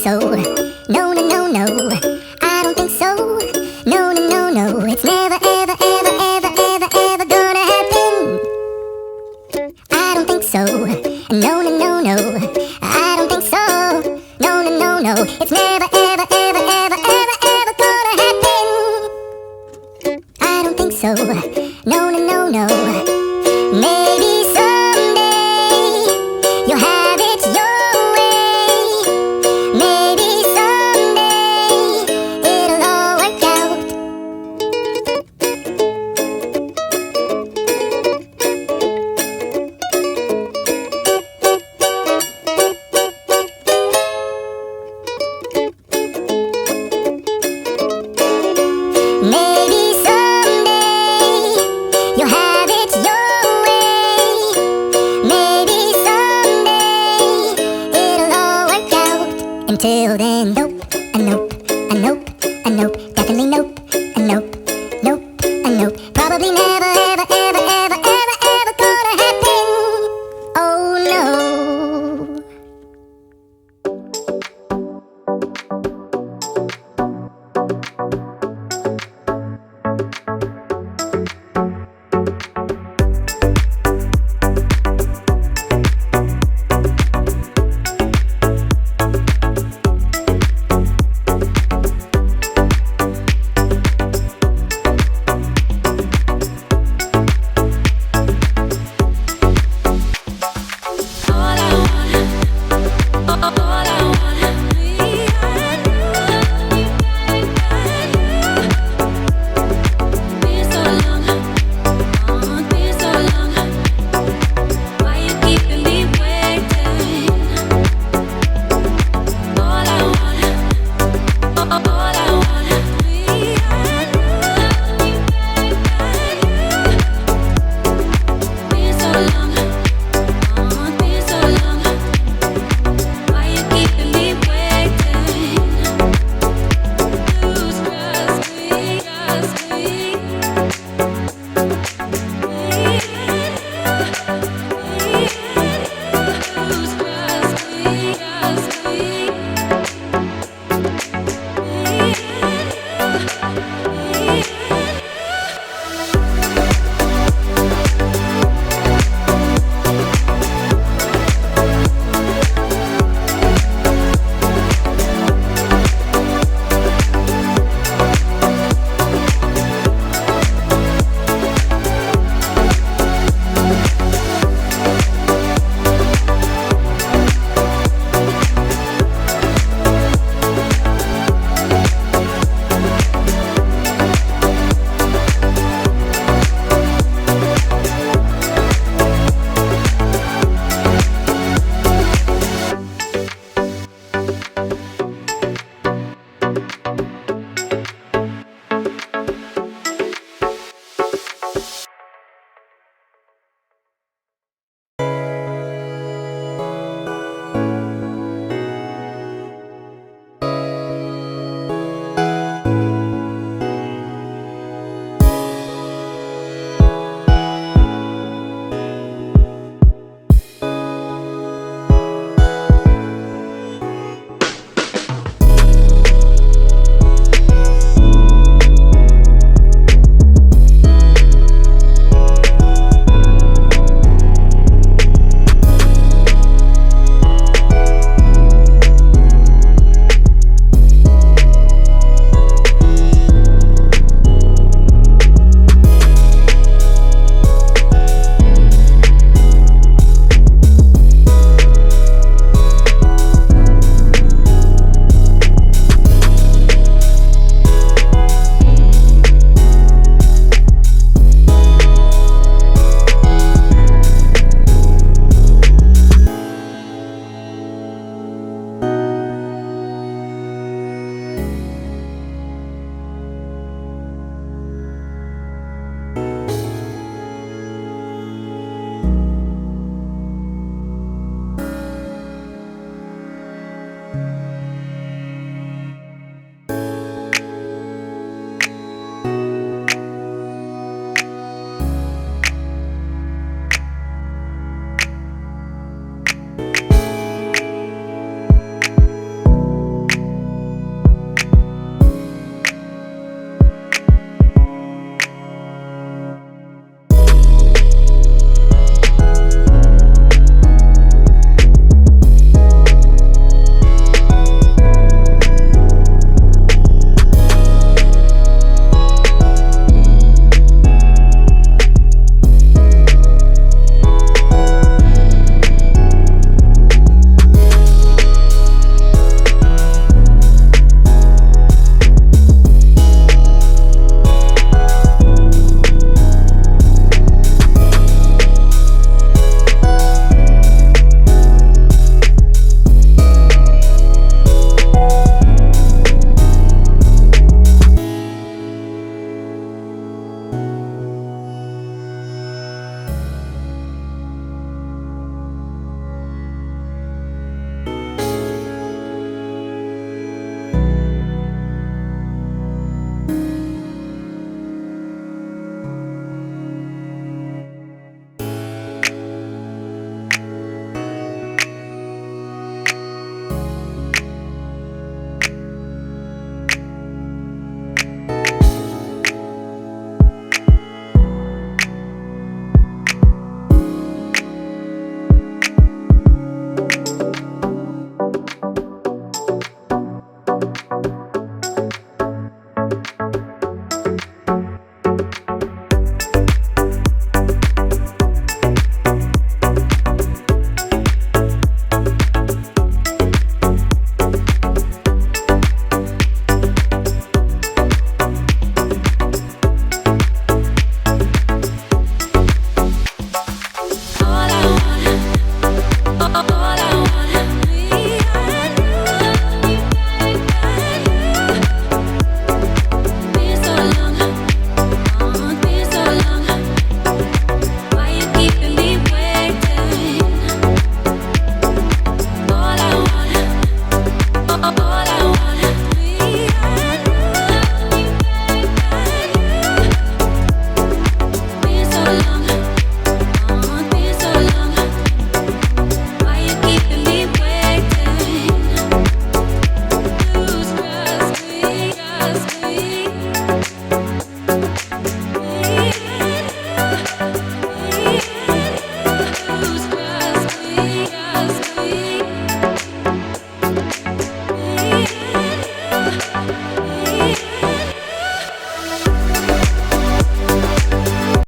so. No, no, no, no. I don't think so. No, no, no, no. It's never, ever, ever, ever, ever, ever gonna happen. I don't think so. No, no, no, no. I don't think so. No, no, no, no. It's never, ever, ever, ever, ever, ever gonna happen. I don't think so. No, no, no, no. Maybe someday you'll have it your way. Maybe someday it'll all work out. Maybe someday you'll have it your way. Maybe someday it'll all work out. Until then, nope, a nope, a nope, a nope, definitely nope, a nope, nope, a nope. Probably never, ever, ever, ever, ever, ever gonna happen. Oh no.